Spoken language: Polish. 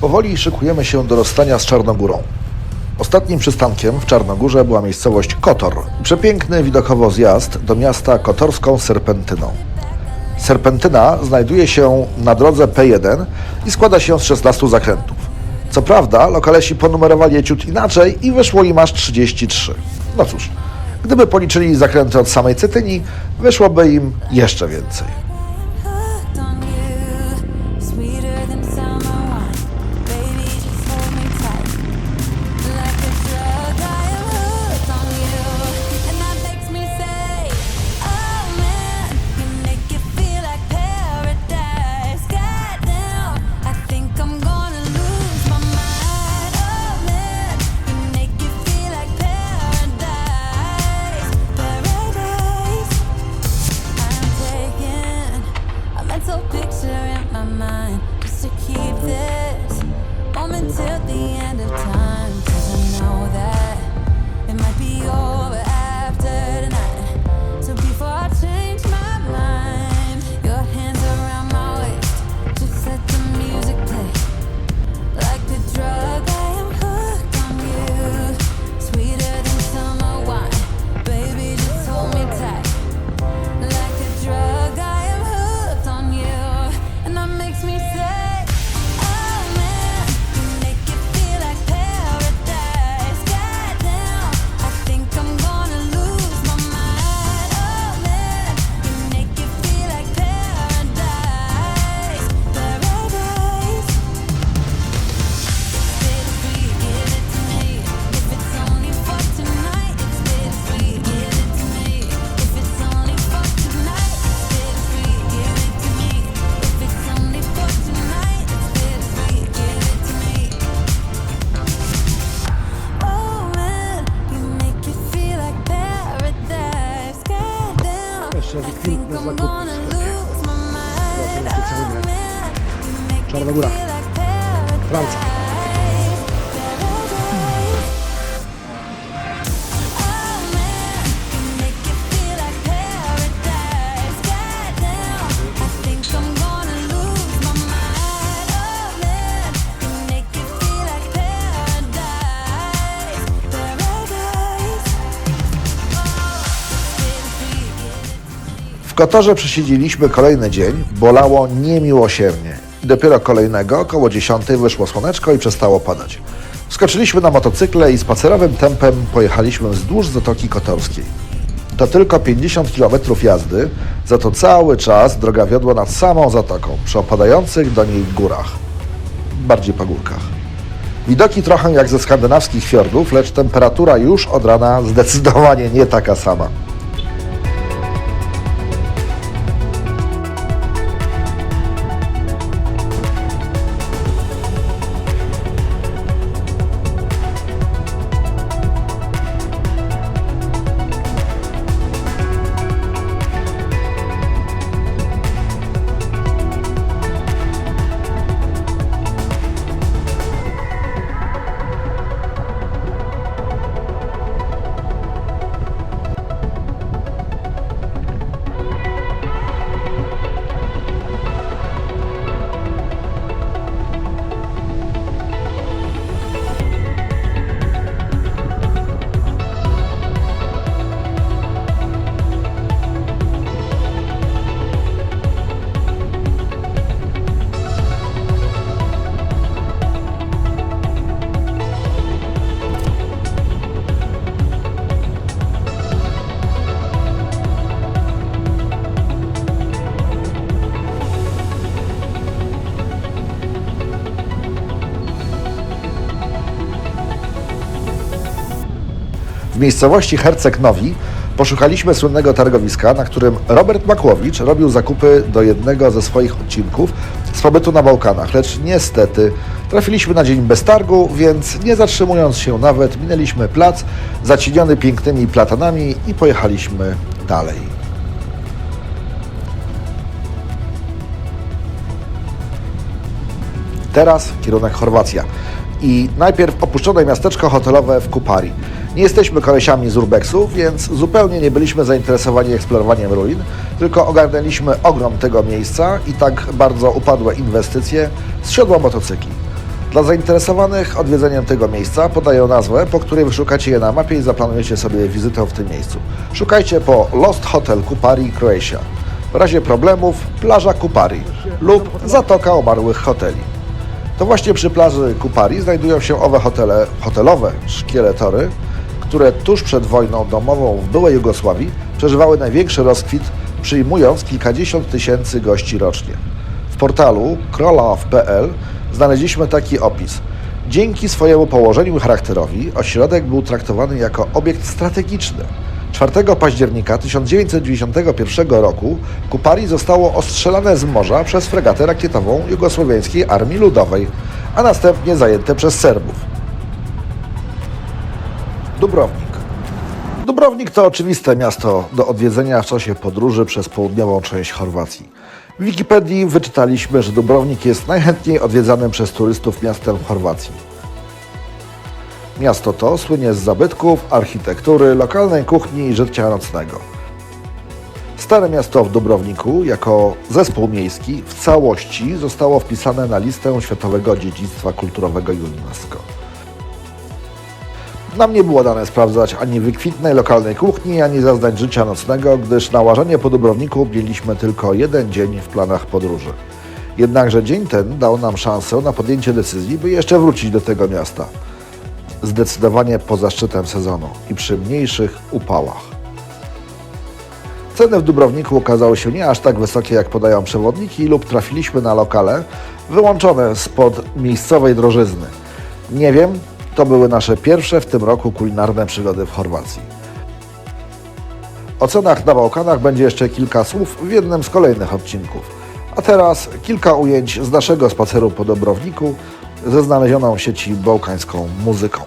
Powoli szykujemy się do rozstania z Czarnogórą. Ostatnim przystankiem w Czarnogórze była miejscowość Kotor. Przepiękny widokowo zjazd do miasta kotorską Serpentyną. Serpentyna znajduje się na drodze P1 i składa się z 16 zakrętów. Co prawda, lokalesi ponumerowali je ciut inaczej i wyszło im aż 33. No cóż, gdyby policzyli zakręty od samej Cetyni, wyszłoby im jeszcze więcej. Jeszcze wykwintne zakupy w sklepie. Czarnogóra, Francja. W Kotorze przesiedzieliśmy kolejny dzień, bolało niemiłosiernie. I dopiero kolejnego, około 10 wyszło słoneczko i przestało padać. Wskoczyliśmy na motocykle i spacerowym tempem pojechaliśmy wzdłuż Zatoki Kotorskiej. To tylko 50 km jazdy, za to cały czas droga wiodła nad samą zatoką, przy opadających do niej górach, bardziej pagórkach. Widoki trochę jak ze skandynawskich fiordów, lecz temperatura już od rana zdecydowanie nie taka sama. W miejscowości Herceg Nowi poszukaliśmy słynnego targowiska, na którym Robert Makłowicz robił zakupy do jednego ze swoich odcinków z pobytu na Bałkanach, lecz niestety trafiliśmy na dzień bez targu, więc nie zatrzymując się nawet, minęliśmy plac zacieniony pięknymi platanami i pojechaliśmy dalej. Teraz kierunek Chorwacja. I najpierw opuszczone miasteczko hotelowe w Kupari. Nie jesteśmy kolesiami z urbexu, więc zupełnie nie byliśmy zainteresowani eksplorowaniem ruin, tylko ogarnęliśmy ogrom tego miejsca i tak bardzo upadłe inwestycje z siodła motocykli. Dla zainteresowanych odwiedzeniem tego miejsca podaję nazwę, po której wyszukacie je na mapie i zaplanujecie sobie wizytę w tym miejscu. Szukajcie po Lost Hotel Kupari, Croatia. W razie problemów plaża Kupari lub Zatoka Umarłych Hoteli. To właśnie przy plaży Kupari znajdują się owe hotelowe szkieletory, które tuż przed wojną domową w byłej Jugosławii przeżywały największy rozkwit, przyjmując kilkadziesiąt tysięcy gości rocznie. W portalu krolaw.pl znaleźliśmy taki opis. Dzięki swojemu położeniu i charakterowi ośrodek był traktowany jako obiekt strategiczny. 4 października 1991 roku Kupari zostało ostrzelane z morza przez fregatę rakietową Jugosłowiańskiej Armii Ludowej, a następnie zajęte przez Serbów. Dubrownik. Dubrownik to oczywiste miasto do odwiedzenia w czasie podróży przez południową część Chorwacji. W Wikipedii wyczytaliśmy, że Dubrownik jest najchętniej odwiedzanym przez turystów miastem w Chorwacji. Miasto to słynie z zabytków, architektury, lokalnej kuchni i życia nocnego. Stare miasto w Dubrowniku, jako zespół miejski, w całości zostało wpisane na listę Światowego Dziedzictwa Kulturowego UNESCO. Nam nie było dane sprawdzać ani wykwintnej lokalnej kuchni, ani zaznań życia nocnego, gdyż na łażenie po Dubrowniku mieliśmy tylko jeden dzień w planach podróży. Jednakże dzień ten dał nam szansę na podjęcie decyzji, by jeszcze wrócić do tego miasta. Zdecydowanie poza szczytem sezonu i przy mniejszych upałach. Ceny w Dubrowniku okazały się nie aż tak wysokie, jak podają przewodniki, lub trafiliśmy na lokale wyłączone spod miejscowej drożyzny. Nie wiem, to były nasze pierwsze w tym roku kulinarne przygody w Chorwacji. O cenach na Bałkanach będzie jeszcze kilka słów w jednym z kolejnych odcinków. A teraz kilka ujęć z naszego spaceru po Dubrowniku ze znalezioną w sieci bałkańską muzyką.